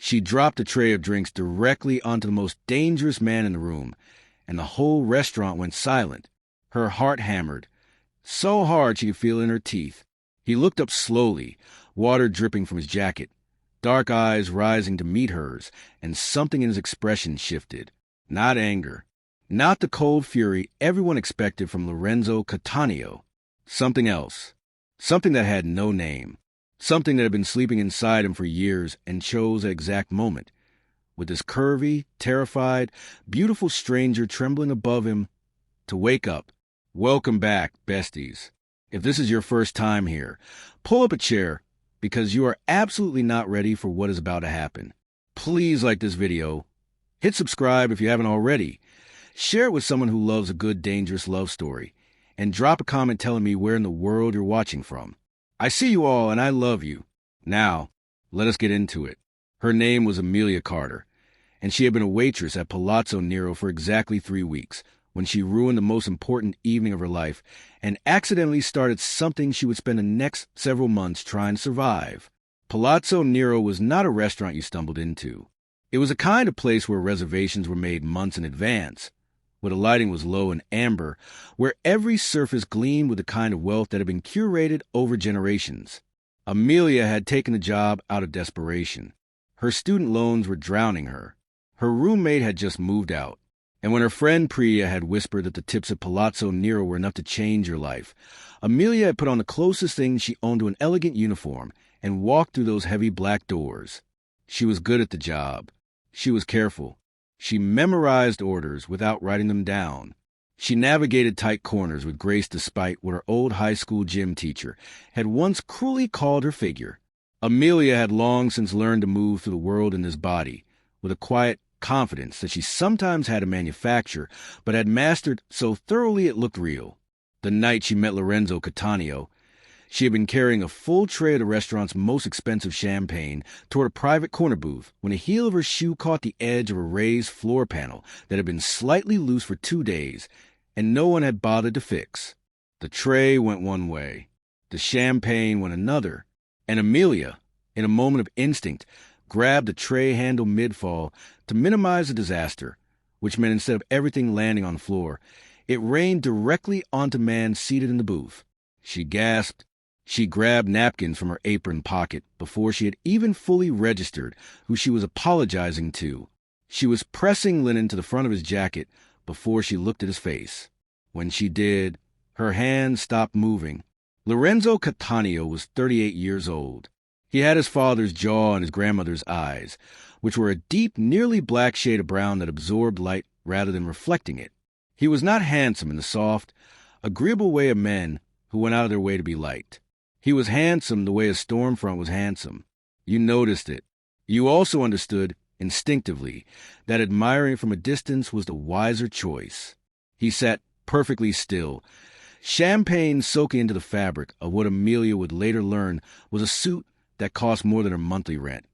She dropped a tray of drinks directly onto the most dangerous man in the room, and the whole restaurant went silent. Her heart hammered, so hard she could feel it in her teeth. He looked up slowly, water dripping from his jacket, dark eyes rising to meet hers, and something in his expression shifted. Not anger, not the cold fury everyone expected from Lorenzo Cattaneo. Something else. Something that had no name. Something that had been sleeping inside him for years and chose the exact moment. With this curvy, terrified, beautiful stranger trembling above him, to wake up. Welcome back, besties. If this is your first time here, pull up a chair because you are absolutely not ready for what is about to happen. Please like this video. Hit subscribe if you haven't already. Share it with someone who loves a good, dangerous love story. And drop a comment telling me where in the world you're watching from. I see you all and I love you. Now, let us get into it. Her name was Amelia Carter, and she had been a waitress at Palazzo Nero for exactly 3 weeks, when she ruined the most important evening of her life and accidentally started something she would spend the next several months trying to survive. Palazzo Nero was not a restaurant you stumbled into. It was a kind of place where reservations were made months in advance, where the lighting was low and amber, where every surface gleamed with the kind of wealth that had been curated over generations. Amelia had taken the job out of desperation. Her student loans were drowning her. Her roommate had just moved out. And when her friend Priya had whispered that the tips at Palazzo Nero were enough to change her life, Amelia had put on the closest thing she owned to an elegant uniform and walked through those heavy black doors. She was good at the job. She was careful. She memorized orders without writing them down. She navigated tight corners with grace despite what her old high school gym teacher had once cruelly called her figure. Amelia had long since learned to move through the world in this body, with a quiet confidence that she sometimes had to manufacture, but had mastered so thoroughly it looked real. The night she met Lorenzo Cattaneo, she had been carrying a full tray of the restaurant's most expensive champagne toward a private corner booth when the heel of her shoe caught the edge of a raised floor panel that had been slightly loose for 2 days, and no one had bothered to fix. The tray went one way, the champagne went another, and Amelia, in a moment of instinct, grabbed the tray handle mid-fall to minimize the disaster, which meant instead of everything landing on the floor, it rained directly onto man seated in the booth. She gasped. She grabbed napkins from her apron pocket before she had even fully registered who she was apologizing to. She was pressing linen to the front of his jacket before she looked at his face. When she did, her hand stopped moving. Lorenzo Cattaneo was 38 years old. He had his father's jaw and his grandmother's eyes, which were a deep, nearly black shade of brown that absorbed light rather than reflecting it. He was not handsome in the soft, agreeable way of men who went out of their way to be liked. He was handsome the way a storm front was handsome. You noticed it. You also understood, instinctively, that admiring from a distance was the wiser choice. He sat perfectly still, champagne soaking into the fabric of what Amelia would later learn was a suit that cost more than her monthly rent.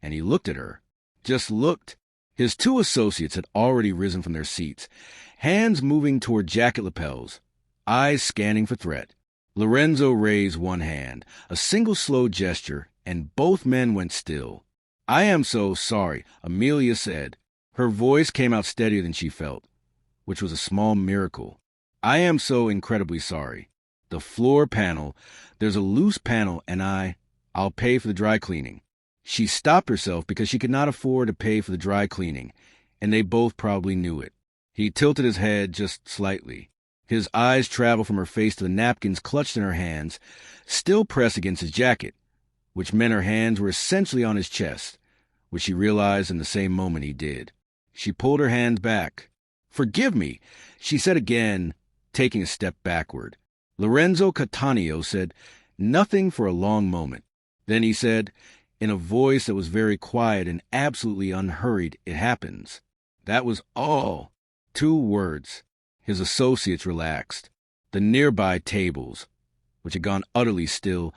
And he looked at her. Just looked. His 2 associates had already risen from their seats, hands moving toward jacket lapels, eyes scanning for threat. Lorenzo raised one hand, a single slow gesture, and both men went still. "I am so sorry," Amelia said. Her voice came out steadier than she felt, which was a small miracle. "I am so incredibly sorry. The floor panel, there's a loose panel, and I'll pay for the dry cleaning." She stopped herself because she could not afford to pay for the dry cleaning, and they both probably knew it. He tilted his head just slightly. His eyes traveled from her face to the napkins clutched in her hands, still pressed against his jacket, which meant her hands were essentially on his chest, which she realized in the same moment he did. She pulled her hand back. "Forgive me," she said again, taking a step backward. Lorenzo Cattaneo said nothing for a long moment. Then he said, in a voice that was very quiet and absolutely unhurried, "It happens." That was all. 2 words. His associates relaxed. The nearby tables, which had gone utterly still,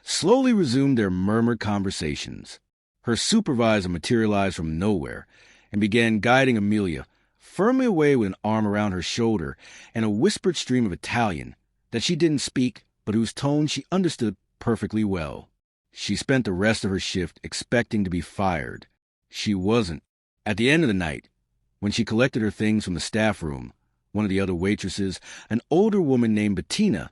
slowly resumed their murmured conversations. Her supervisor materialized from nowhere and began guiding Amelia firmly away with an arm around her shoulder and a whispered stream of Italian that she didn't speak but whose tone she understood perfectly well. She spent the rest of her shift expecting to be fired. She wasn't. At the end of the night, when she collected her things from the staff room, one of the other waitresses, an older woman named Bettina,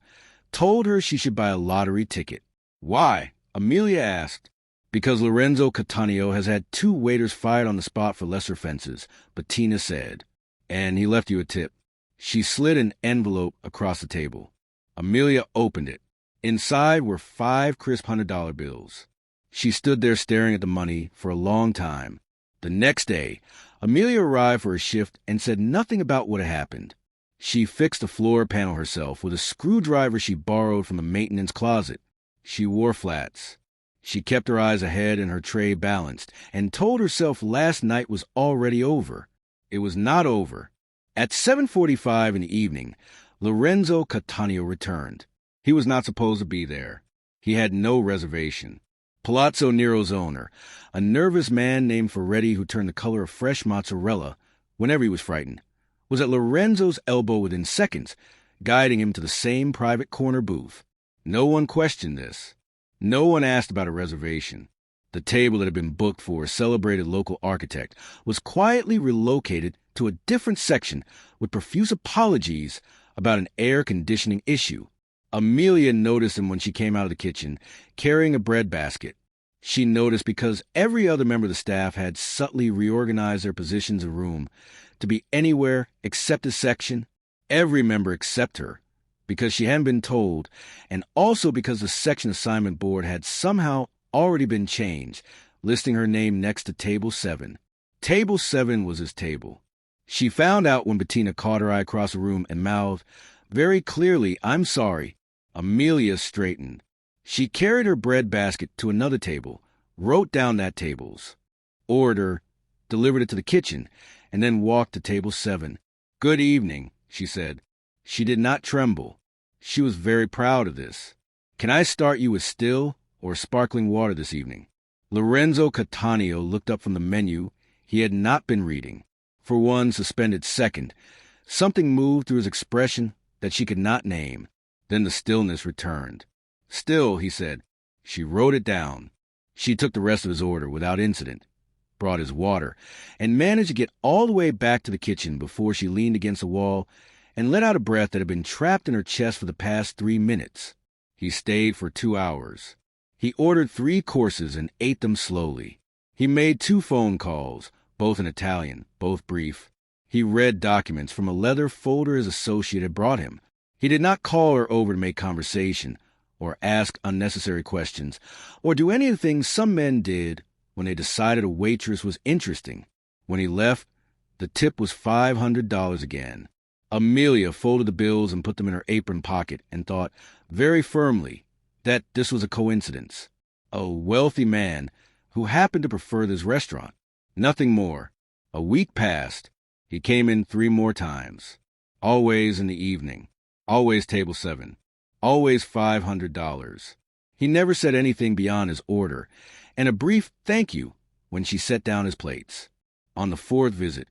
told her she should buy a lottery ticket. Why? Amelia asked. Because Lorenzo Cattaneo has had 2 waiters fired on the spot for lesser offenses, Bettina said. And he left you a tip. She slid an envelope across the table. Amelia opened it. Inside were 5 crisp $100 bills. She stood there staring at the money for a long time. The next day, Amelia arrived for her shift and said nothing about what had happened. She fixed the floor panel herself with a screwdriver she borrowed from a maintenance closet. She wore flats. She kept her eyes ahead and her tray balanced and told herself last night was already over. It was not over. At 7:45 in the evening, Lorenzo Cattaneo returned. He was not supposed to be there. He had no reservation. Palazzo Nero's owner, a nervous man named Ferretti who turned the color of fresh mozzarella whenever he was frightened, was at Lorenzo's elbow within seconds, guiding him to the same private corner booth. No one questioned this. No one asked about a reservation. The table that had been booked for a celebrated local architect was quietly relocated to a different section with profuse apologies about an air conditioning issue. Amelia noticed him when she came out of the kitchen, carrying a bread basket. She noticed because every other member of the staff had subtly reorganized their positions in the room to be anywhere except this section, every member except her, because she hadn't been told, and also because the section assignment board had somehow already been changed, listing her name next to Table 7. Table 7 was his table. She found out when Bettina caught her eye across the room and mouthed, very clearly, "I'm sorry." Amelia straightened. She carried her bread basket to another table, wrote down that table's order, delivered it to the kitchen, and then walked to Table 7. "Good evening," she said. She did not tremble. She was very proud of this. "Can I start you with still or sparkling water this evening?" Lorenzo Cattaneo looked up from the menu he had not been reading. For one suspended second, something moved through his expression that she could not name. Then the stillness returned. "Still," he said. She wrote it down. She took the rest of his order without incident, brought his water, and managed to get all the way back to the kitchen before she leaned against the wall and let out a breath that had been trapped in her chest for the past 3 minutes. He stayed for 2 hours. He ordered 3 courses and ate them slowly. He made 2 phone calls, both in Italian, both brief. He read documents from a leather folder his associate had brought him. He did not call her over to make conversation, or ask unnecessary questions, or do any of the things some men did when they decided a waitress was interesting. When he left, the tip was $500 again. Amelia folded the bills and put them in her apron pocket and thought very firmly that this was a coincidence. A wealthy man who happened to prefer this restaurant. Nothing more. A week passed. He came in 3 more times. Always in the evening. Always Table 7. Always $500. He never said anything beyond his order, and a brief thank you when she set down his plates. On the 4th visit,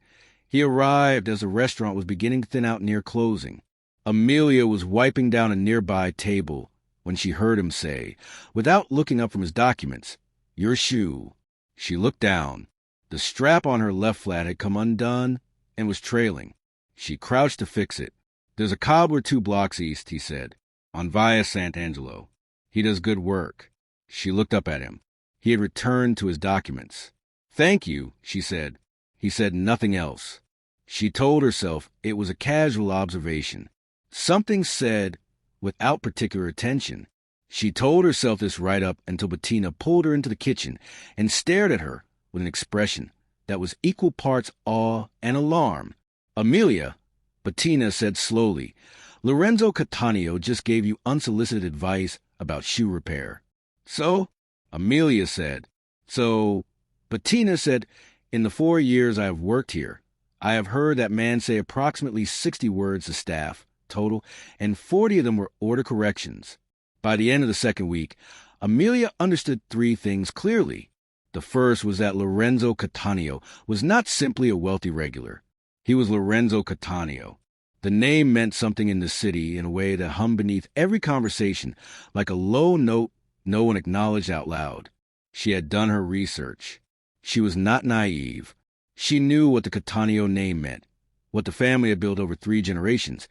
he arrived as the restaurant was beginning to thin out near closing. Amelia was wiping down a nearby table when she heard him say, without looking up from his documents, "Your shoe." She looked down. The strap on her left flat had come undone and was trailing. She crouched to fix it. "There's a cobbler 2 blocks east," he said, "on Via Sant'Angelo. He does good work." She looked up at him. He had returned to his documents. "Thank you," she said. He said nothing else. She told herself it was a casual observation. Something said without particular attention. She told herself this right up until Bettina pulled her into the kitchen and stared at her with an expression that was equal parts awe and alarm. "Amelia," Bettina said slowly, "Lorenzo Cattaneo just gave you unsolicited advice about shoe repair." "So?" Amelia said. "So?" Bettina said, "In the 4 years I have worked here, I have heard that man say approximately 60 words to staff, total, and 40 of them were order corrections." By the end of the 2nd week, Amelia understood 3 things clearly. The first was that Lorenzo Cattaneo was not simply a wealthy regular. He was Lorenzo Cattaneo. The name meant something in the city in a way that hummed beneath every conversation, like a low note no one acknowledged out loud. She had done her research. She was not naive. She knew what the Cattaneo name meant, what the family had built over 3 generations,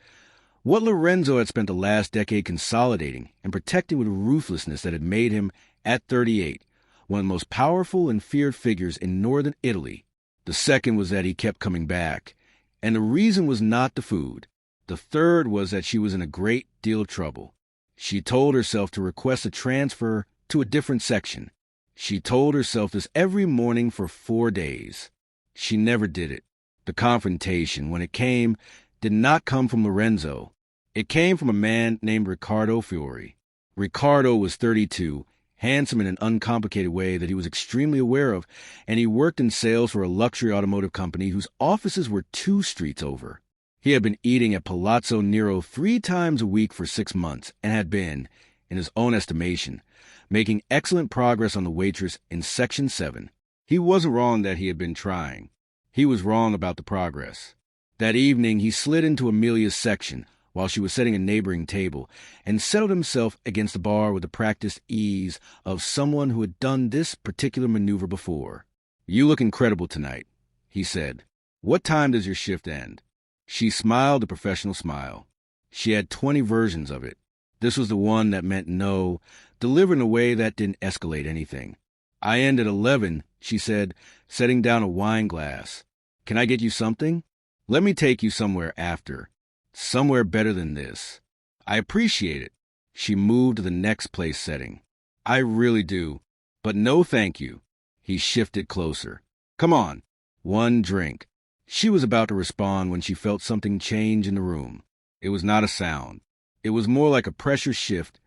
what Lorenzo had spent the last decade consolidating and protecting with a ruthlessness that had made him, at 38, one of the most powerful and feared figures in northern Italy. The second was that he kept coming back, and the reason was not the food. The third was that she was in a great deal of trouble. She told herself to request a transfer to a different section. She told herself this every morning for 4 days. She never did it. The confrontation, when it came, did not come from Lorenzo. It came from a man named Riccardo Fiore. Riccardo was 32, handsome in an uncomplicated way that he was extremely aware of, and he worked in sales for a luxury automotive company whose offices were 2 streets over. He had been eating at Palazzo Nero 3 times a week for 6 months and had been, in his own estimation, making excellent progress on the waitress in Section 7. He wasn't wrong that he had been trying. He was wrong about the progress. That evening, he slid into Amelia's section while she was setting a neighboring table and settled himself against the bar with the practiced ease of someone who had done this particular maneuver before. "You look incredible tonight," he said. "What time does your shift end?" She smiled a professional smile. She had 20 versions of it. This was the one that meant no, delivered in a way that didn't escalate anything. "I end at 11, she said, setting down a wine glass. "Can I get you something? Let me take you somewhere after. Somewhere better than this." "I appreciate it." She moved to the next place setting. "I really do. But no thank you." He shifted closer. "Come on. 1 drink." She was about to respond when she felt something change in the room. It was not a sound. It was more like a pressure shift,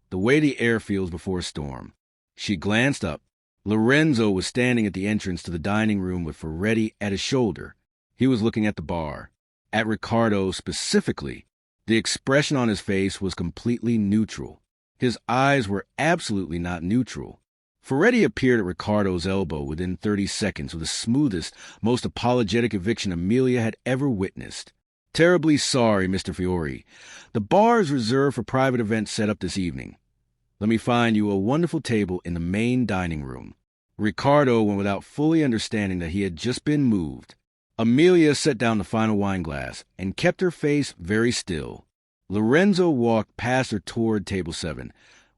the way the air feels before a storm. She glanced up. Lorenzo was standing at the entrance to the dining room with Ferretti at his shoulder. He was looking at the bar, at Riccardo specifically. The expression on his face was completely neutral. His eyes were absolutely not neutral. Ferretti appeared at Riccardo's elbow within 30 seconds with the smoothest, most apologetic eviction Amelia had ever witnessed. "Terribly sorry, Mr. Fiore. The bar is reserved for private events set up this evening. Let me find you a wonderful table in the main dining room." Riccardo went without fully understanding that he had just been moved. Amelia set down the final wine glass and kept her face very still. Lorenzo walked past her toward table 7,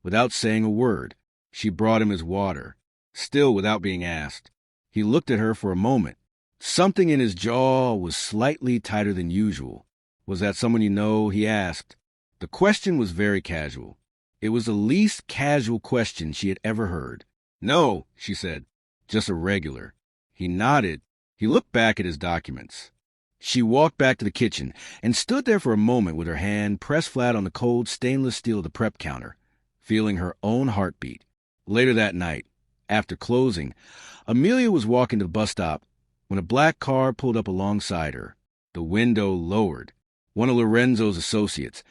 without saying a word. She brought him his water, still without being asked. He looked at her for a moment. Something in his jaw was slightly tighter than usual. "Was that someone you know?" he asked. The question was very casual. It was the least casual question she had ever heard. "No," she said, "just a regular." He nodded. He looked back at his documents. She walked back to the kitchen and stood there for a moment with her hand pressed flat on the cold stainless steel of the prep counter, feeling her own heartbeat. Later that night, after closing, Amelia was walking to the bus stop when a black car pulled up alongside her. The window lowered. One of Lorenzo's associates,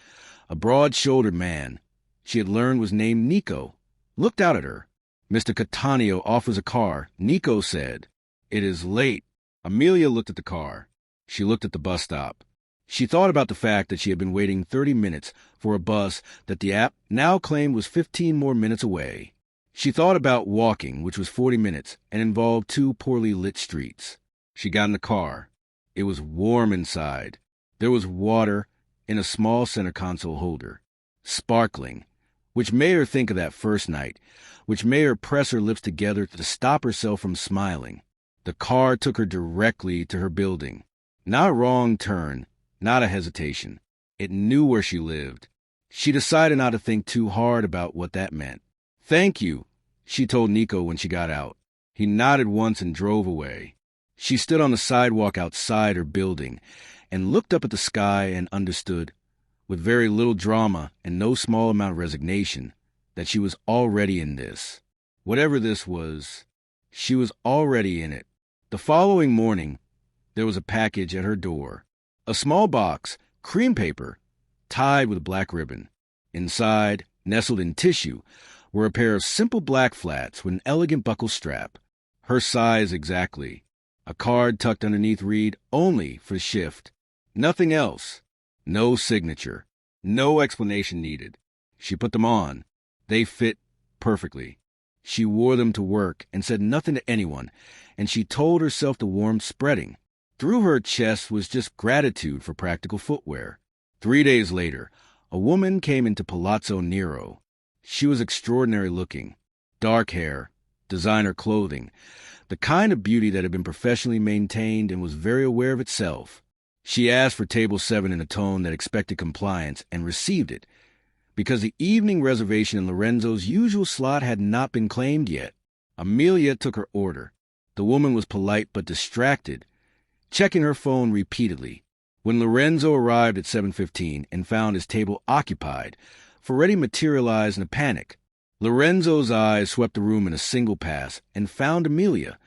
a broad-shouldered man she had learned was named Nico, looked out at her. "Mr. Cattaneo offers a car," Nico said. "It is late." Amelia looked at the car. She looked at the bus stop. She thought about the fact that she had been waiting 30 minutes for a bus that the app now claimed was 15 more minutes away. She thought about walking, which was 40 minutes, and involved 2 poorly lit streets. She got in the car. It was warm inside. There was water in a small center console holder, sparkling, which made her think of that first night, which made her press her lips together to stop herself from smiling. The car took her directly to her building. Not a wrong turn, not a hesitation. It knew where she lived. She decided not to think too hard about what that meant. "Thank you," she told Nico when she got out. He nodded once and drove away. She stood on the sidewalk outside her building and looked up at the sky and understood, with very little drama and no small amount of resignation, that she was already in this. Whatever this was, she was already in it. The following morning, there was a package at her door. A small box, cream paper, tied with a black ribbon. Inside, nestled in tissue, were a pair of simple black flats with an elegant buckle strap. Her size exactly. A card tucked underneath read, "Only for shift." Nothing else. No signature. No explanation needed. She put them on. They fit perfectly. She wore them to work and said nothing to anyone, and she told herself the warmth spreading. Through her chest was just gratitude for practical footwear. 3 days later, a woman came into Palazzo Nero. She was extraordinary looking. Dark hair, designer clothing, the kind of beauty that had been professionally maintained and was very aware of itself. She asked for table 7 in a tone that expected compliance and received it, because the evening reservation in Lorenzo's usual slot had not been claimed yet. Amelia took her order. The woman was polite but distracted, checking her phone repeatedly. When Lorenzo arrived at 7:15 and found his table occupied, Ferretti materialized in a panic. Lorenzo's eyes swept the room in a single pass and found Amelia,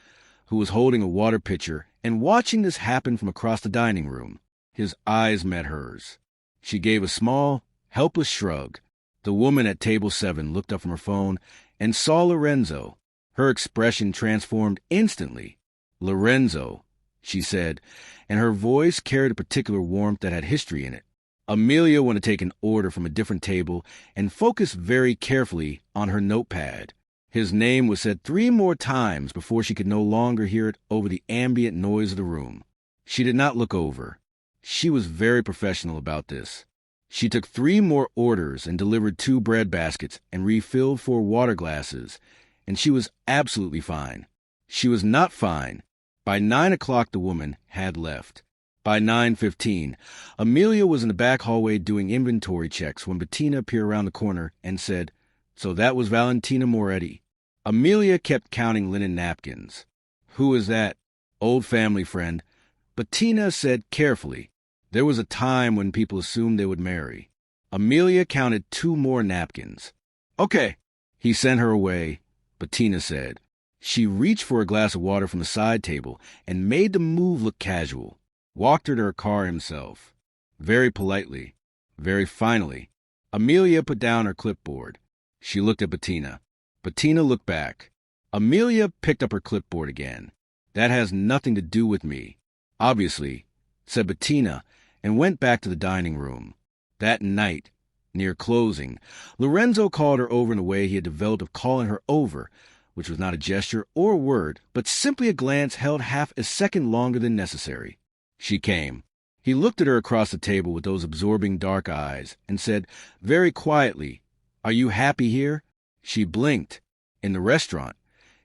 who was holding a water pitcher and watching this happen from across the dining room. His eyes met hers. She gave a small, helpless shrug. The woman at table 7 looked up from her phone and saw Lorenzo. Her expression transformed instantly. "Lorenzo," she said, and her voice carried a particular warmth that had history in it. Amelia went to take an order from a different table and focused very carefully on her notepad. His name was said 3 more times before she could no longer hear it over the ambient noise of the room. She did not look over. She was very professional about this. She took 3 more orders and delivered 2 bread baskets and refilled 4 water glasses, and she was absolutely fine. She was not fine. By 9 o'clock the woman had left. By 9:15, Amelia was in the back hallway doing inventory checks when Bettina appeared around the corner and said, "So that was Valentina Moretti." Amelia kept counting linen napkins. "Who is that?" "Old family friend." Bettina said carefully, "There was a time when people assumed they would marry." Amelia counted 2 more napkins. "Okay." He sent her away, Bettina said. She reached for a glass of water from the side table and made the move look casual. Walked her to her car himself. Very politely, very finally, Amelia put down her clipboard. She looked at Bettina. Bettina looked back. Amelia picked up her clipboard again. "That has nothing to do with me, obviously," said Bettina, and went back to the dining room. That night, near closing, Lorenzo called her over in a way he had developed of calling her over, which was not a gesture or a word, but simply a glance held half a second longer than necessary. She came. He looked at her across the table with those absorbing dark eyes and said very quietly, "Are you happy here?" She blinked. "In the restaurant,"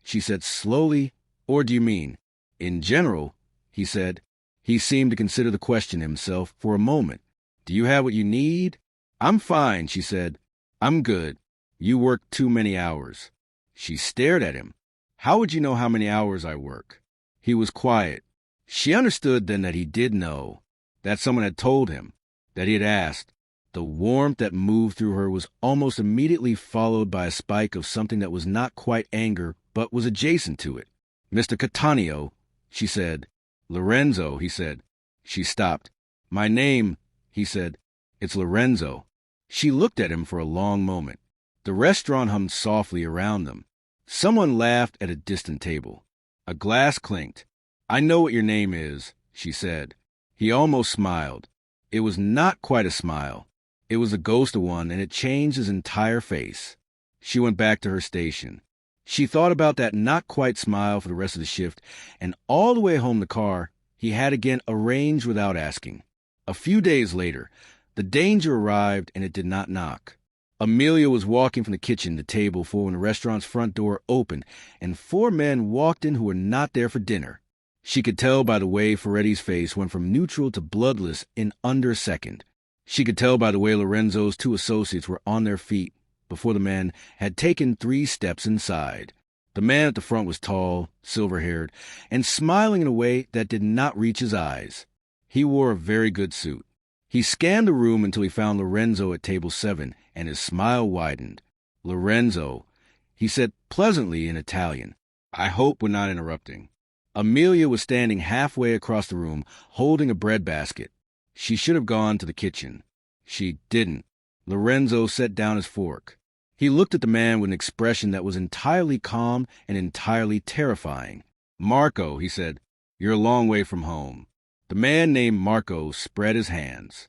she said slowly. "Or do you mean?" "In general," he said. He seemed to consider the question himself for a moment. "Do you have what you need?" "I'm fine," she said. "I'm good. You work too many hours." She stared at him. "How would you know how many hours I work?" He was quiet. She understood then that he did know, that someone had told him, that he had asked. The warmth that moved through her was almost immediately followed by a spike of something that was not quite anger, but was adjacent to it. "Mr. Cattaneo," she said. "Lorenzo," he said. She stopped. "My name," he said. "It's Lorenzo." She looked at him for a long moment. The restaurant hummed softly around them. Someone laughed at a distant table. A glass clinked. "I know what your name is," she said. He almost smiled. It was not quite a smile. It was the ghost of one, and it changed his entire face. She went back to her station. She thought about that not quite smile for the rest of the shift, and all the way home in the car, he had again arranged without asking. A few days later, the danger arrived, and it did not knock. Amelia was walking from the kitchen to table 4 when the restaurant's front door opened, and 4 men walked in who were not there for dinner. She could tell by the way Ferretti's face went from neutral to bloodless in under a second. She could tell by the way Lorenzo's 2 associates were on their feet before the men had taken 3 steps inside. The man at the front was tall, silver-haired, and smiling in a way that did not reach his eyes. He wore a very good suit. He scanned the room until he found Lorenzo at table 7, and his smile widened. "Lorenzo," he said pleasantly in Italian. "I hope we're not interrupting." Amelia was standing halfway across the room, holding a bread basket. She should have gone to the kitchen. She didn't. Lorenzo set down his fork. He looked at the man with an expression that was entirely calm and entirely terrifying. "Marco," he said, "you're a long way from home." The man named Marco spread his hands.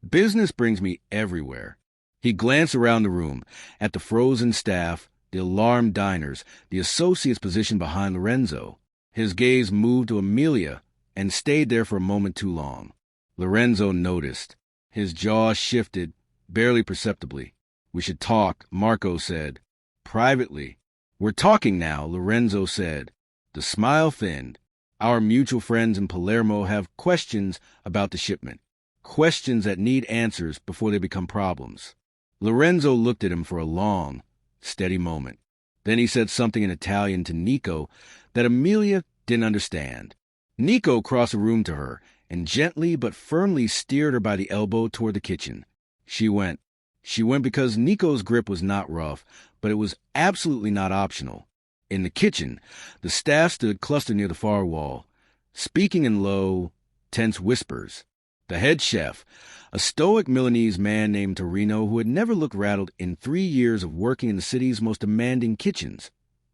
"Business brings me everywhere." He glanced around the room, at the frozen staff, the alarmed diners, the associates positioned behind Lorenzo. His gaze moved to Amelia and stayed there for a moment too long. Lorenzo noticed. His jaw shifted, barely perceptibly. "We should talk," Marco said. "Privately." "We're talking now," Lorenzo said. The smile thinned. "Our mutual friends in Palermo have questions about the shipment. Questions that need answers before they become problems." Lorenzo looked at him for a long, steady moment. Then he said something in Italian to Nico that Amelia didn't understand. Nico crossed the room to her and gently but firmly steered her by the elbow toward the kitchen. She went. She went because Nico's grip was not rough, but it was absolutely not optional. In the kitchen, the staff stood clustered near the far wall, speaking in low, tense whispers. The head chef, a stoic Milanese man named Torino who had never looked rattled in 3 years of working in the city's most demanding kitchens,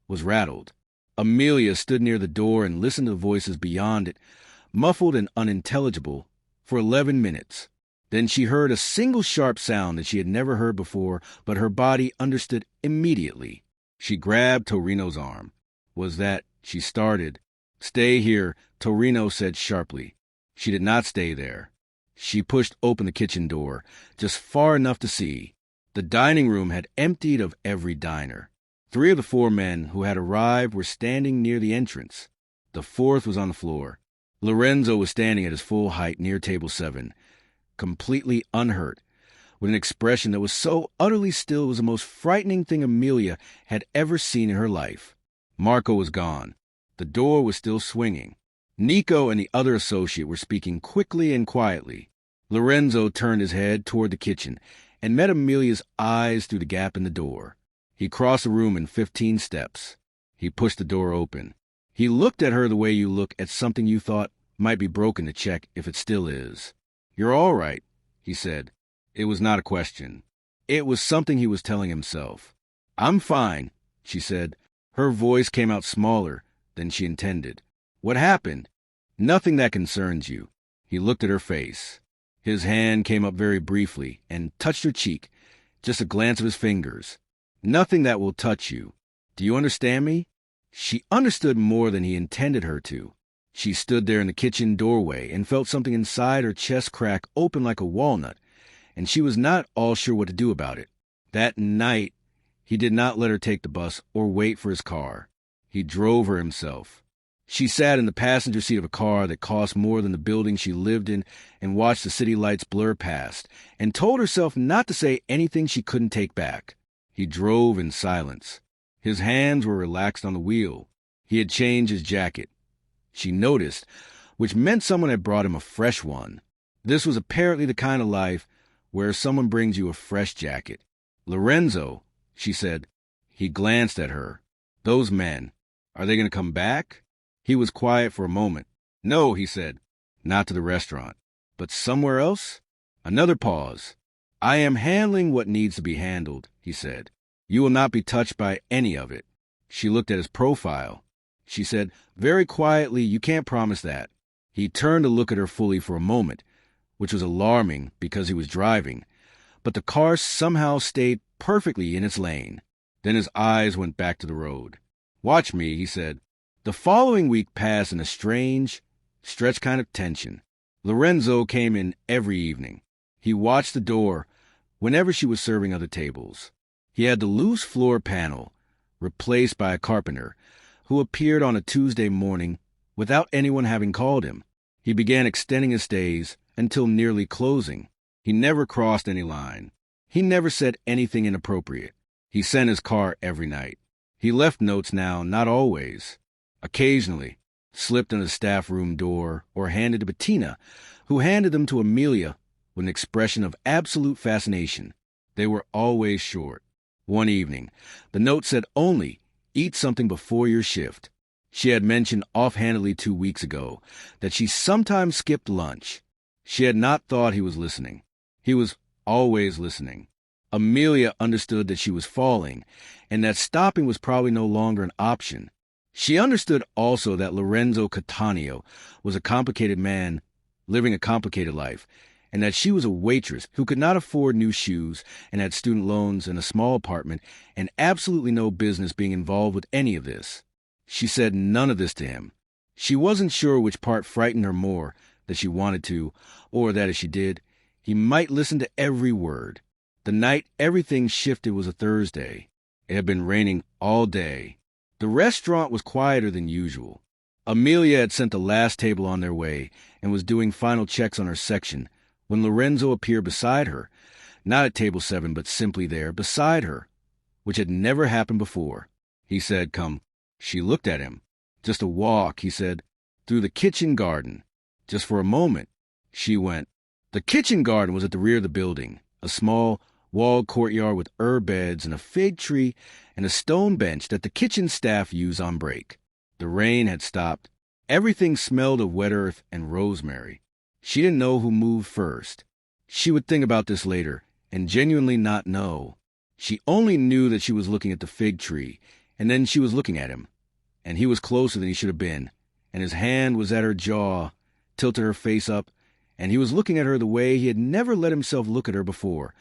was rattled. Amelia stood near the door and listened to the voices beyond it, muffled and unintelligible, for 11 minutes. Then she heard a single sharp sound that she had never heard before, but her body understood immediately. She grabbed Torino's arm. "Was that—" she started. "Stay here," Torino said sharply. She did not stay there. She pushed open the kitchen door, just far enough to see. The dining room had emptied of every diner. 3 of the 4 men who had arrived were standing near the entrance. The 4th was on the floor. Lorenzo was standing at his full height near table 7, completely unhurt, with an expression that was so utterly still it was the most frightening thing Amelia had ever seen in her life. Marco was gone. The door was still swinging. Nico and the other associate were speaking quickly and quietly. Lorenzo turned his head toward the kitchen and met Amelia's eyes through the gap in the door. He crossed the room in 15 steps. He pushed the door open. He looked at her the way you look at something you thought might be broken to check if it still is. "You're all right," he said. It was not a question. It was something he was telling himself. "I'm fine," she said. Her voice came out smaller than she intended. "What happened?" "Nothing that concerns you." He looked at her face. His hand came up very briefly and touched her cheek, just a glance of his fingers. "Nothing that will touch you. Do you understand me?" She understood more than he intended her to. She stood there in the kitchen doorway and felt something inside her chest crack open like a walnut, and she was not all sure what to do about it. That night, he did not let her take the bus or wait for his car. He drove her himself. She sat in the passenger seat of a car that cost more than the building she lived in and watched the city lights blur past and told herself not to say anything she couldn't take back. He drove in silence. His hands were relaxed on the wheel. He had changed his jacket. She noticed, which meant someone had brought him a fresh one. This was apparently the kind of life where someone brings you a fresh jacket. "Lorenzo," she said. He glanced at her. "Those men, are they going to come back?" He was quiet for a moment. "No," he said. "Not to the restaurant." "But somewhere else?" Another pause. "I am handling what needs to be handled," he said. "You will not be touched by any of it." She looked at his profile. She said, very quietly, "You can't promise that." He turned to look at her fully for a moment, which was alarming because he was driving, but the car somehow stayed perfectly in its lane. Then his eyes went back to the road. "Watch me," he said. The following week passed in a strange, stretched kind of tension. Lorenzo came in every evening. He watched the door whenever she was serving other tables. He had the loose floor panel replaced by a carpenter who appeared on a Tuesday morning without anyone having called him. He began extending his stays until nearly closing. He never crossed any line. He never said anything inappropriate. He sent his car every night. He left notes now, not always. Occasionally, slipped in the staff room door or handed to Bettina, who handed them to Amelia with an expression of absolute fascination. They were always short. One evening, the note said only, "Eat something before your shift." She had mentioned offhandedly 2 weeks ago that she sometimes skipped lunch. She had not thought he was listening. He was always listening. Amelia understood that she was falling, and that stopping was probably no longer an option. She understood also that Lorenzo Cattaneo was a complicated man living a complicated life, and that she was a waitress who could not afford new shoes and had student loans and a small apartment and absolutely no business being involved with any of this. She said none of this to him. She wasn't sure which part frightened her more, that she wanted to, or that if she did, he might listen to every word. The night everything shifted was a Thursday. It had been raining all day. The restaurant was quieter than usual. Amelia had sent the last table on their way and was doing final checks on her section when Lorenzo appeared beside her, not at table 7, but simply there beside her, which had never happened before. He said, "Come." She looked at him. "Just a walk," he said, "through the kitchen garden. Just for a moment." She went. The kitchen garden was at the rear of the building, a small, walled courtyard with herb beds and a fig tree and a stone bench that the kitchen staff used on break. The rain had stopped. Everything smelled of wet earth and rosemary. She didn't know who moved first. She would think about this later and genuinely not know. She only knew that she was looking at the fig tree, and then she was looking at him. And he was closer than he should have been, and his hand was at her jaw, tilted her face up, and he was looking at her the way he had never let himself look at her before,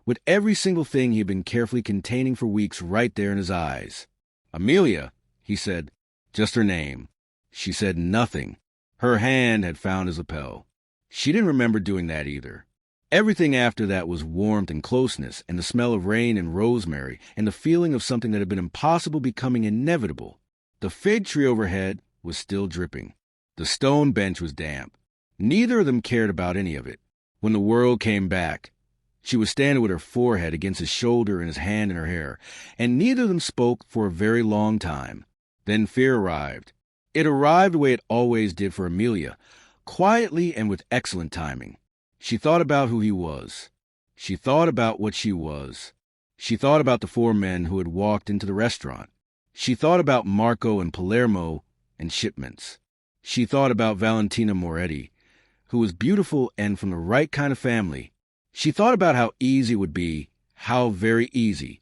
with every single thing he had been carefully containing for weeks right there in his eyes. "Amelia," he said, just her name. She said nothing. Her hand had found his lapel. She didn't remember doing that either. Everything after that was warmth and closeness, and the smell of rain and rosemary, and the feeling of something that had been impossible becoming inevitable. The fig tree overhead was still dripping. The stone bench was damp. Neither of them cared about any of it. When the world came back, she was standing with her forehead against his shoulder and his hand in her hair, and neither of them spoke for a very long time. Then fear arrived. It arrived the way it always did for Amelia, quietly and with excellent timing. She thought about who he was. She thought about what she was. She thought about the 4 men who had walked into the restaurant. She thought about Marco and Palermo and shipments. She thought about Valentina Moretti, who was beautiful and from the right kind of family. She thought about how easy it would be, how very easy,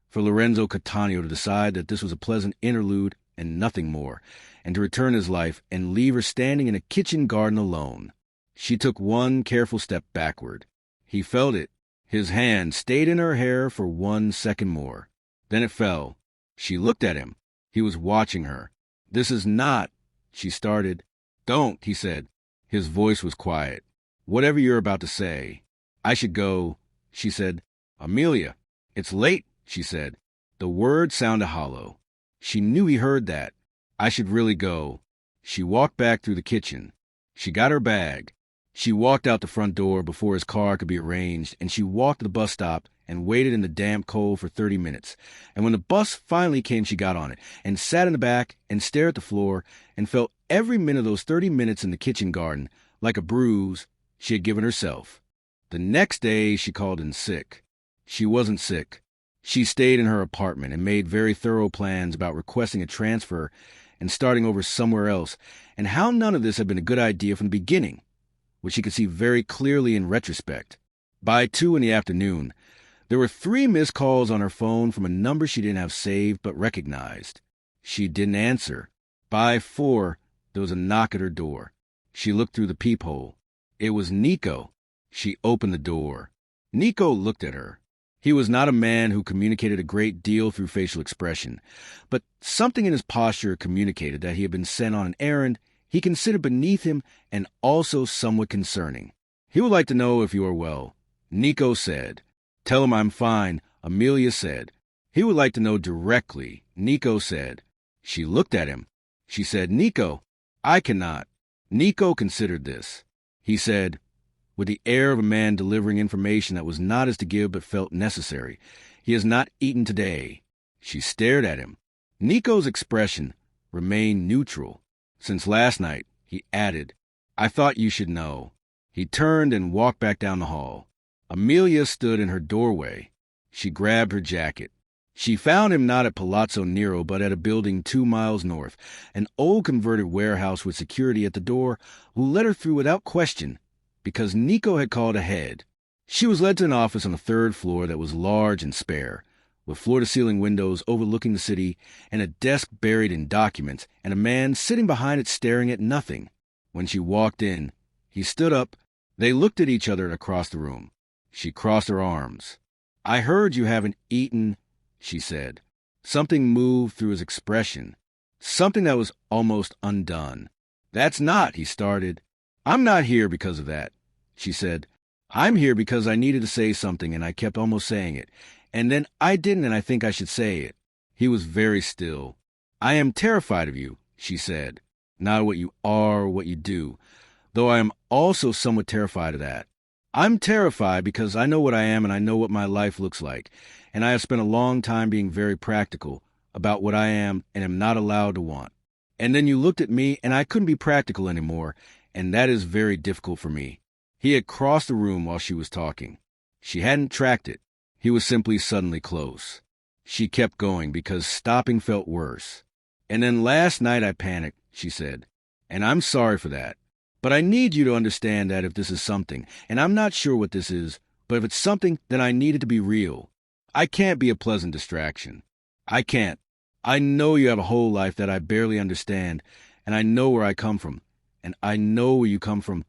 for Lorenzo Cattaneo to decide that this was a pleasant interlude and nothing more, and to return his life and leave her standing in a kitchen garden alone. She took one careful step backward. He felt it. His hand stayed in her hair for 1 second more. Then it fell. She looked at him. He was watching her. "This is not," she started. "Don't," he said. His voice was quiet. "Whatever you're about to say." "I should go," she said. "Amelia." "It's late," she said. The word sounded hollow. She knew he heard that. "I should really go." She walked back through the kitchen. She got her bag. She walked out the front door before his car could be arranged, and she walked to the bus stop and waited in the damp cold for 30 minutes. And when the bus finally came, she got on it and sat in the back and stared at the floor and felt every minute of those 30 minutes in the kitchen garden like a bruise she had given herself. The next day, she called in sick. She wasn't sick. She stayed in her apartment and made very thorough plans about requesting a transfer and starting over somewhere else, and how none of this had been a good idea from the beginning, which she could see very clearly in retrospect. By 2 in the afternoon, there were 3 missed calls on her phone from a number she didn't have saved but recognized. She didn't answer. By 4, there was a knock at her door. She looked through the peephole. It was Nico. She opened the door. Nico looked at her. He was not a man who communicated a great deal through facial expression, but something in his posture communicated that he had been sent on an errand he considered beneath him and also somewhat concerning. "He would like to know if you are well," Nico said. "Tell him I'm fine," Amelia said. "He would like to know directly," Nico said. She looked at him. She said, "Nico, I cannot." Nico considered this. He said, with the air of a man delivering information that was not his to give but felt necessary, "He has not eaten today." She stared at him. Nico's expression remained neutral. "Since last night," he added. "I thought you should know." He turned and walked back down the hall. Amelia stood in her doorway. She grabbed her jacket. She found him not at Palazzo Nero but at a building 2 miles north, an old converted warehouse with security at the door who let her through without question, because Nico had called ahead. She was led to an office on the 3rd floor that was large and spare, with floor-to-ceiling windows overlooking the city and a desk buried in documents and a man sitting behind it staring at nothing. When she walked in, he stood up, They looked at each other across the room. She crossed her arms. "I heard you haven't eaten," she said. Something moved through his expression, something that was almost undone. "That's not," he started. "I'm not here because of that," she said. "I'm here because I needed to say something and I kept almost saying it. And then I didn't and I think I should say it." He was very still. "I am terrified of you," she said. "Not what you are or what you do, though I am also somewhat terrified of that. I'm terrified because I know what I am and I know what my life looks like, and I have spent a long time being very practical about what I am and am not allowed to want. And then you looked at me and I couldn't be practical anymore, and that is very difficult for me." He had crossed the room while she was talking. She hadn't tracked it. He was simply suddenly close. She kept going because stopping felt worse. "And then last night I panicked," she said, "and I'm sorry for that. But I need you to understand that if this is something, and I'm not sure what this is, but if it's something, then I need it to be real. I can't be a pleasant distraction. I can't. I know you have a whole life that I barely understand, and I know where I come from, and I know where you come from.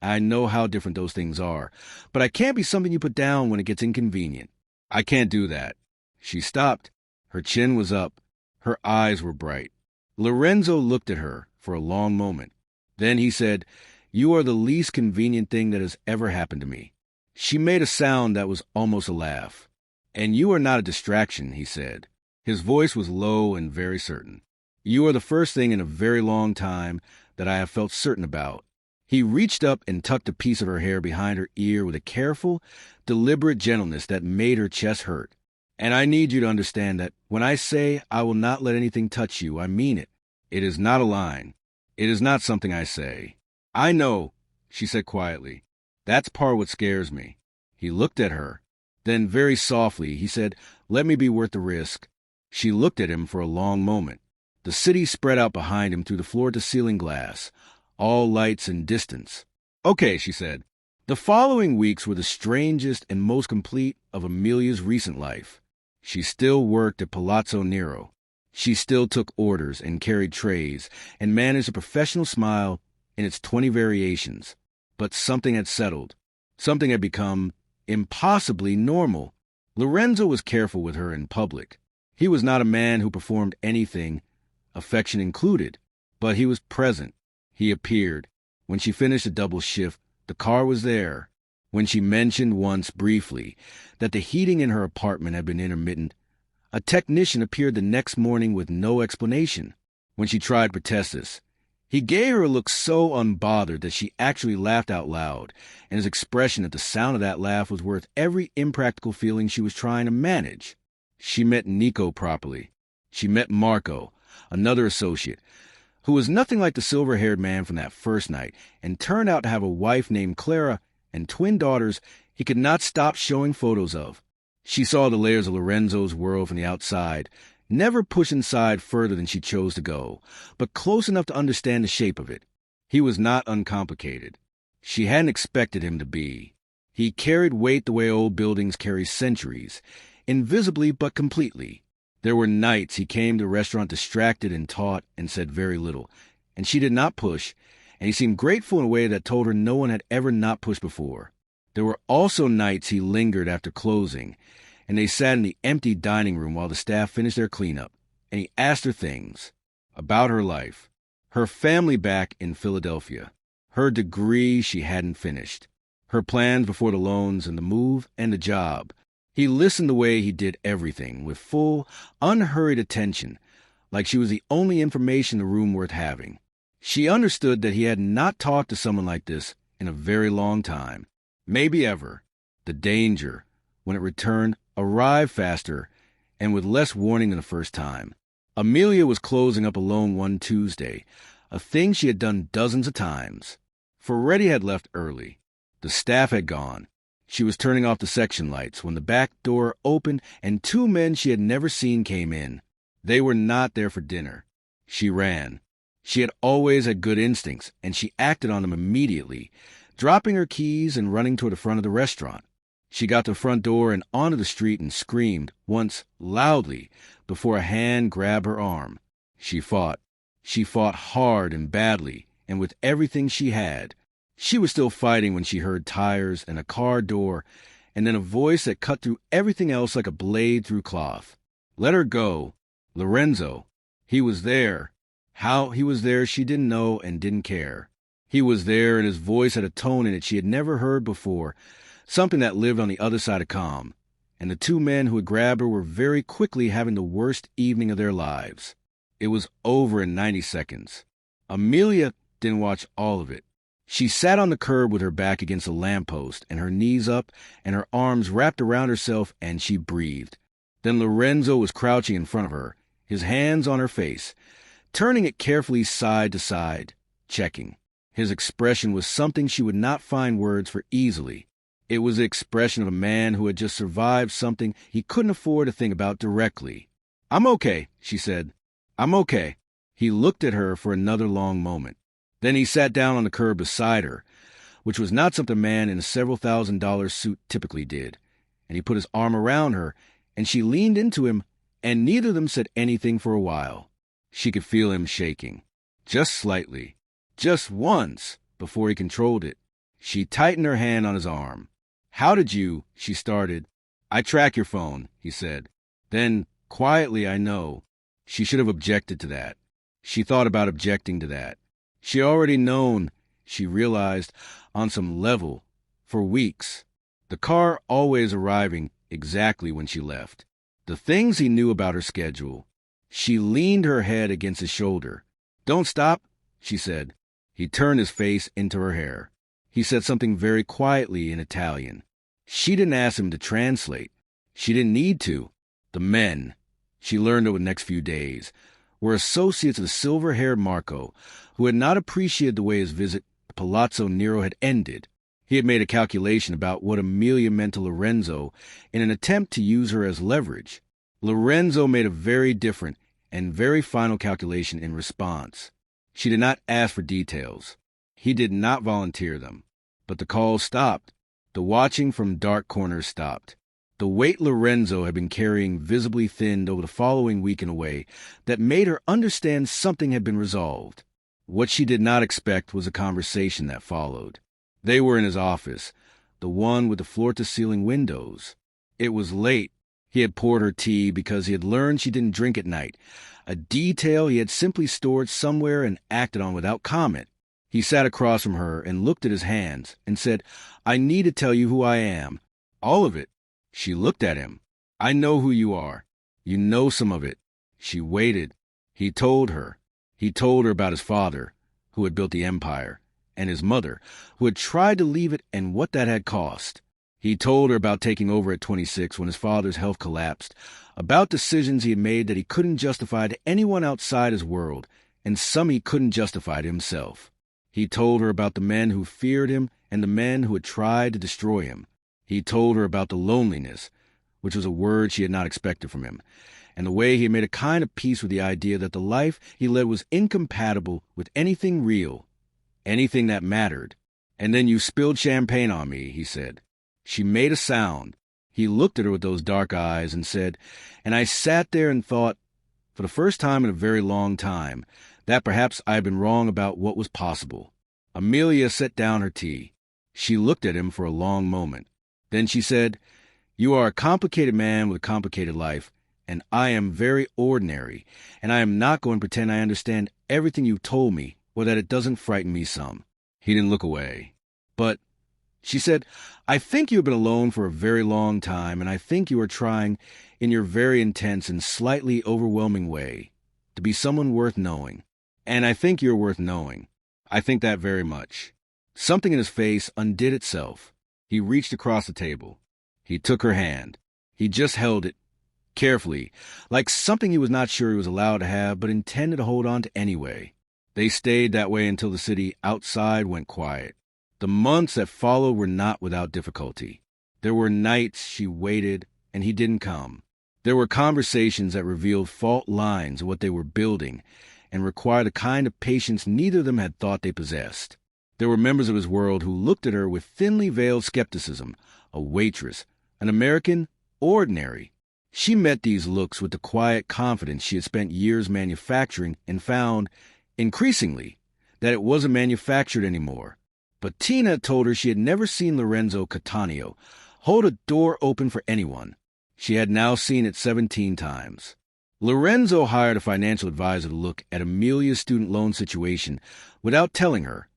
I know how different those things are, but I can't be something you put down when it gets inconvenient. I can't do that." She stopped. Her chin was up. Her eyes were bright. Lorenzo looked at her for a long moment. Then he said, "You are the least convenient thing that has ever happened to me." She made a sound that was almost a laugh. "And you are not a distraction," he said. His voice was low and very certain. "You are the first thing in a very long time that I have felt certain about." He reached up and tucked a piece of her hair behind her ear with a careful, deliberate gentleness that made her chest hurt. "And I need you to understand that when I say I will not let anything touch you, I mean it. It is not a line. It is not something I say." "I know," she said quietly. "That's part of what scares me." He looked at her. Then very softly he said, "Let me be worth the risk." She looked at him for a long moment. The city spread out behind him through the floor-to-ceiling glass, all lights and distance. "Okay," she said. The following weeks were the strangest and most complete of Amelia's recent life. She still worked at Palazzo Nero. She still took orders and carried trays and managed a professional smile in its 20 variations. But something had settled. Something had become impossibly normal. Lorenzo was careful with her in public. He was not a man who performed anything, affection included, but he was present. He appeared. When she finished a double shift, the car was there. When she mentioned once briefly that the heating in her apartment had been intermittent, a technician appeared the next morning with no explanation. When she tried to protest this, he gave her a look so unbothered that she actually laughed out loud, and his expression at the sound of that laugh was worth every impractical feeling she was trying to manage. She met Nico properly. She met Marco, another associate, who was nothing like the silver-haired man from that first night, and turned out to have a wife named Clara and twin daughters he could not stop showing photos of. She saw the layers of Lorenzo's world from the outside, never pushed inside further than she chose to go, but close enough to understand the shape of it. He was not uncomplicated. She hadn't expected him to be. He carried weight the way old buildings carry centuries, invisibly but completely. There were nights he came to the restaurant distracted and taut and said very little, and she did not push, and he seemed grateful in a way that told her no one had ever not pushed before. There were also nights he lingered after closing, and they sat in the empty dining room while the staff finished their cleanup, and he asked her things about her life, her family back in Philadelphia, her degree she hadn't finished, her plans before the loans and the move and the job. He listened the way he did everything, with full, unhurried attention, like she was the only information in the room worth having. She understood that he had not talked to someone like this in a very long time, maybe ever. The danger, when it returned, arrived faster and with less warning than the first time. Amelia was closing up alone one Tuesday, a thing she had done dozens of times. Ferretti had left early. The staff had gone. She was turning off the section lights when the back door opened and two men she had never seen came in. They were not there for dinner. She ran. She had always had good instincts, and she acted on them immediately, dropping her keys and running toward the front of the restaurant. She got to the front door and onto the street and screamed, once loudly, before a hand grabbed her arm. She fought. She fought hard and badly, and with everything she had. She was still fighting when she heard tires and a car door, and then a voice that cut through everything else like a blade through cloth. Let her go. Lorenzo. He was there. How he was there she didn't know and didn't care. He was there, and his voice had a tone in it she had never heard before, something that lived on the other side of calm. And the two men who had grabbed her were very quickly having the worst evening of their lives. It was over in 90 seconds. Amelia didn't watch all of it. She sat on the curb with her back against a lamppost and her knees up and her arms wrapped around herself, and she breathed. Then Lorenzo was crouching in front of her, his hands on her face, turning it carefully side to side, checking. His expression was something she would not find words for easily. It was the expression of a man who had just survived something he couldn't afford to think about directly. "I'm okay," she said. "I'm okay." He looked at her for another long moment. Then he sat down on the curb beside her, which was not something a man in a several $1,000 suit typically did, and he put his arm around her, and she leaned into him, and neither of them said anything for a while. She could feel him shaking, just slightly, just once, before he controlled it. She tightened her hand on his arm. "How did you?" she started. "I track your phone," he said. Then, quietly, "I know." She should have objected to that. She thought about objecting to that. She had already known, she realized, on some level, for weeks. The car always arriving exactly when she left. The things he knew about her schedule. She leaned her head against his shoulder. "Don't stop," she said. He turned his face into her hair. He said something very quietly in Italian. She didn't ask him to translate. She didn't need to. The men, she learned over the next few days, were associates of the silver-haired Marco, who had not appreciated the way his visit to Palazzo Nero had ended. He had made a calculation about what Amelia meant to Lorenzo in an attempt to use her as leverage. Lorenzo made a very different and very final calculation in response. She did not ask for details. He did not volunteer them. But the calls stopped. The watching from dark corners stopped. The weight Lorenzo had been carrying visibly thinned over the following week in a way that made her understand something had been resolved. What she did not expect was a conversation that followed. They were in his office, the one with the floor-to-ceiling windows. It was late. He had poured her tea because he had learned she didn't drink at night, a detail he had simply stored somewhere and acted on without comment. He sat across from her and looked at his hands and said, "I need to tell you who I am. All of it." She looked at him. "I know who you are. You know some of it." She waited. He told her. He told her about his father, who had built the empire, and his mother, who had tried to leave it and what that had cost. He told her about taking over at 26 when his father's health collapsed, about decisions he had made that he couldn't justify to anyone outside his world, and some he couldn't justify to himself. He told her about the men who feared him and the men who had tried to destroy him. He told her about the loneliness, which was a word she had not expected from him, and the way he had made a kind of peace with the idea that the life he led was incompatible with anything real, anything that mattered. "And then you spilled champagne on me," he said. She made a sound. He looked at her with those dark eyes and said, "And I sat there and thought, for the first time in a very long time, that perhaps I had been wrong about what was possible." Amelia set down her tea. She looked at him for a long moment. Then she said, "You are a complicated man with a complicated life, and I am very ordinary, and I am not going to pretend I understand everything you've told me, or that it doesn't frighten me some." He didn't look away. "But," she said, "I think you have been alone for a very long time, and I think you are trying, in your very intense and slightly overwhelming way, to be someone worth knowing. And I think you're worth knowing. I think that very much." Something in his face undid itself. He reached across the table. He took her hand. He just held it, carefully, like something he was not sure he was allowed to have, but intended to hold on to anyway. They stayed that way until the city outside went quiet. The months that followed were not without difficulty. There were nights she waited, and he didn't come. There were conversations that revealed fault lines of what they were building, and required a kind of patience neither of them had thought they possessed. There were members of his world who looked at her with thinly veiled skepticism, a waitress, an American, ordinary. She met these looks with the quiet confidence she had spent years manufacturing and found, increasingly, that it wasn't manufactured anymore. But Tina told her she had never seen Lorenzo Cattaneo hold a door open for anyone. She had now seen it 17 times. Lorenzo hired a financial advisor to look at Amelia's student loan situation without telling her,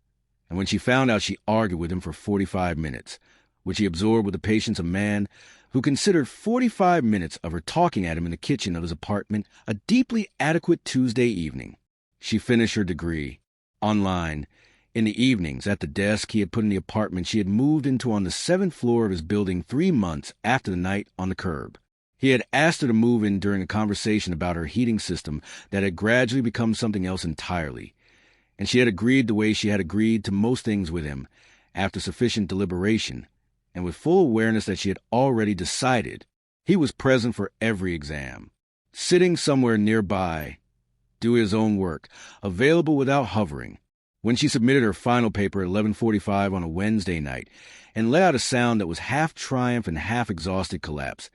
and when she found out, she argued with him for 45 minutes, which he absorbed with the patience of a man who considered 45 minutes of her talking at him in the kitchen of his apartment a deeply adequate Tuesday evening. She finished her degree. Online, in the evenings, at the desk he had put in the apartment she had moved into on the 7th floor of his building 3 months after the night on the curb. He had asked her to move in during a conversation about her heating system that had gradually become something else entirely, and she had agreed the way she had agreed to most things with him, after sufficient deliberation, and with full awareness that she had already decided. He was present for every exam, sitting somewhere nearby, doing his own work, available without hovering. When she submitted her final paper at 11:45 on a Wednesday night and let out a sound that was half triumph and half exhausted collapse,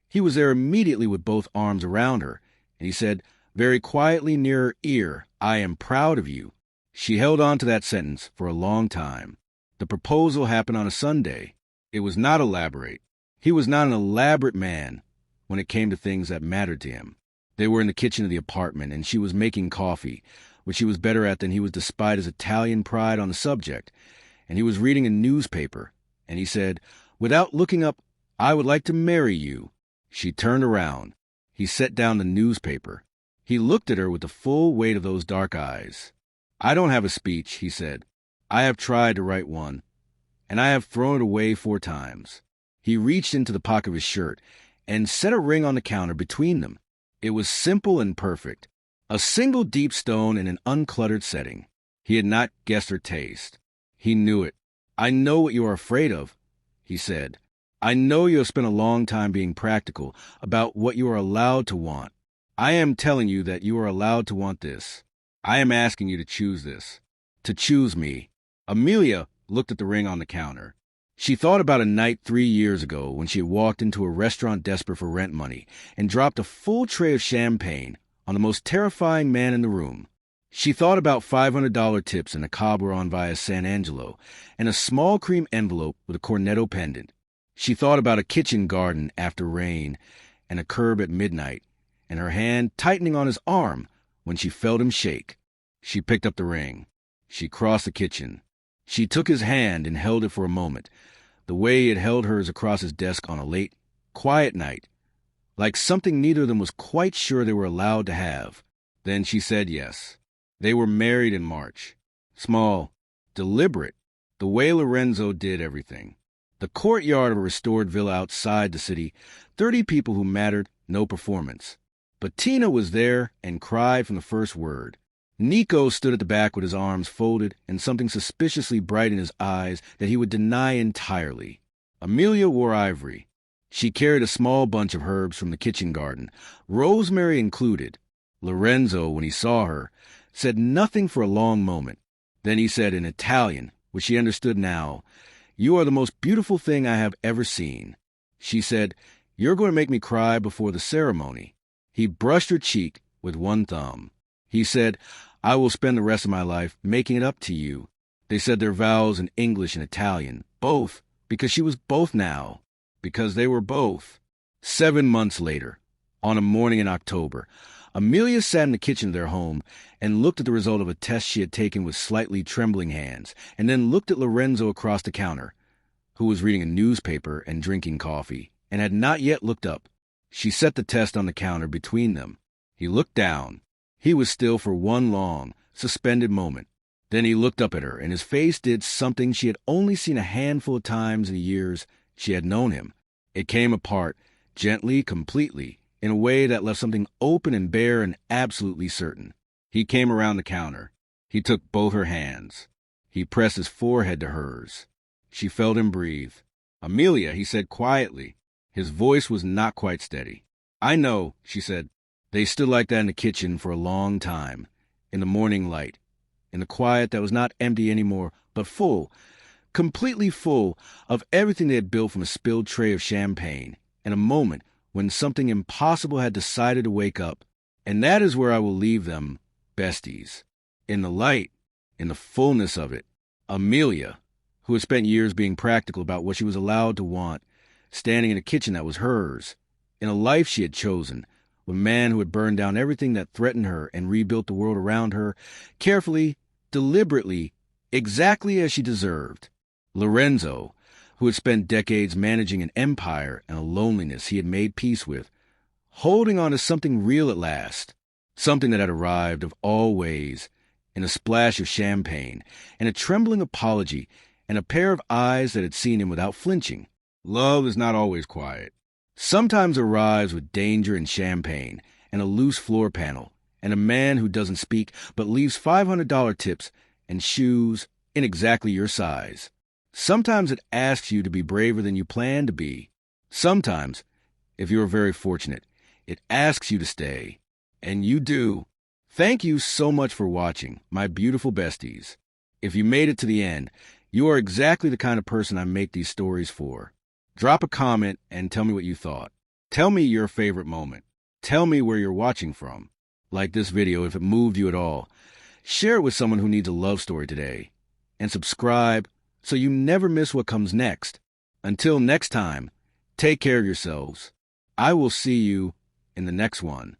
he was there immediately with both arms around her, and he said, very quietly near her ear, "I am proud of you." She held on to that sentence for a long time. The proposal happened on a Sunday. It was not elaborate. He was not an elaborate man when it came to things that mattered to him. They were in the kitchen of the apartment, and she was making coffee, which he was better at than he was despite his Italian pride on the subject, and he was reading a newspaper, and he said, without looking up, "I would like to marry you." She turned around. He set down the newspaper. He looked at her with the full weight of those dark eyes. "I don't have a speech," he said. "I have tried to write one, and I have thrown it away 4 times. He reached into the pocket of his shirt and set a ring on the counter between them. It was simple and perfect. A single deep stone in an uncluttered setting. He had not guessed her taste. He knew it. "I know what you are afraid of," he said. "I know you have spent a long time being practical about what you are allowed to want. I am telling you that you are allowed to want this. I am asking you to choose this. To choose me." Amelia looked at the ring on the counter. She thought about a night 3 years ago when she had walked into a restaurant desperate for rent money and dropped a full tray of champagne on the most terrifying man in the room. She thought about $500 tips in a cobbler on via San Angelo and a small cream envelope with a cornetto pendant. She thought about a kitchen garden after rain and a curb at midnight, and her hand tightening on his arm when she felt him shake. She picked up the ring. She crossed the kitchen. She took his hand and held it for a moment, the way he had held hers across his desk on a late, quiet night, like something neither of them was quite sure they were allowed to have. Then she said yes. They were married in March. Small, deliberate, the way Lorenzo did everything. The courtyard of a restored villa outside the city, 30 people who mattered, no performance. But Tina was there and cried from the first word. Nico stood at the back with his arms folded and something suspiciously bright in his eyes that he would deny entirely. Amelia wore ivory. She carried a small bunch of herbs from the kitchen garden, rosemary included. Lorenzo, when he saw her, said nothing for a long moment. Then he said in Italian, which she understood now, "You are the most beautiful thing I have ever seen." She said, "You're going to make me cry before the ceremony." He brushed her cheek with one thumb. He said, "I will spend the rest of my life making it up to you." They said their vows in English and Italian, both, because she was both now, because they were both. 7 months later, on a morning in October, Amelia sat in the kitchen of their home and looked at the result of a test she had taken with slightly trembling hands, and then looked at Lorenzo across the counter, who was reading a newspaper and drinking coffee, and had not yet looked up. She set the test on the counter between them. He looked down. He was still for one long, suspended moment. Then he looked up at her, and his face did something she had only seen a handful of times in the years she had known him. It came apart, gently, completely, in a way that left something open and bare and absolutely certain. He came around the counter. He took both her hands. He pressed his forehead to hers. She felt him breathe. "Amelia," he said quietly. His voice was not quite steady. "I know," she said. They stood like that in the kitchen for a long time, in the morning light, in the quiet that was not empty anymore, but full, completely full of everything they had built from a spilled tray of champagne, in a moment when something impossible had decided to wake up. And that is where I will leave them, besties. In the light, in the fullness of it, Amelia, who had spent years being practical about what she was allowed to want, standing in a kitchen that was hers, in a life she had chosen, with a man who had burned down everything that threatened her and rebuilt the world around her, carefully, deliberately, exactly as she deserved. Lorenzo, who had spent decades managing an empire and a loneliness he had made peace with, holding on to something real at last, something that had arrived of all ways, in a splash of champagne, and a trembling apology, and a pair of eyes that had seen him without flinching. Love is not always quiet. Sometimes it arrives with danger and champagne, and a loose floor panel, and a man who doesn't speak but leaves $500 tips and shoes in exactly your size. Sometimes it asks you to be braver than you plan to be. Sometimes, if you are very fortunate, it asks you to stay. And you do. Thank you so much for watching, my beautiful besties. If you made it to the end, you are exactly the kind of person I make these stories for. Drop a comment and tell me what you thought. Tell me your favorite moment. Tell me where you're watching from. Like this video if it moved you at all. Share it with someone who needs a love story today. And subscribe so you never miss what comes next. Until next time, take care of yourselves. I will see you in the next one.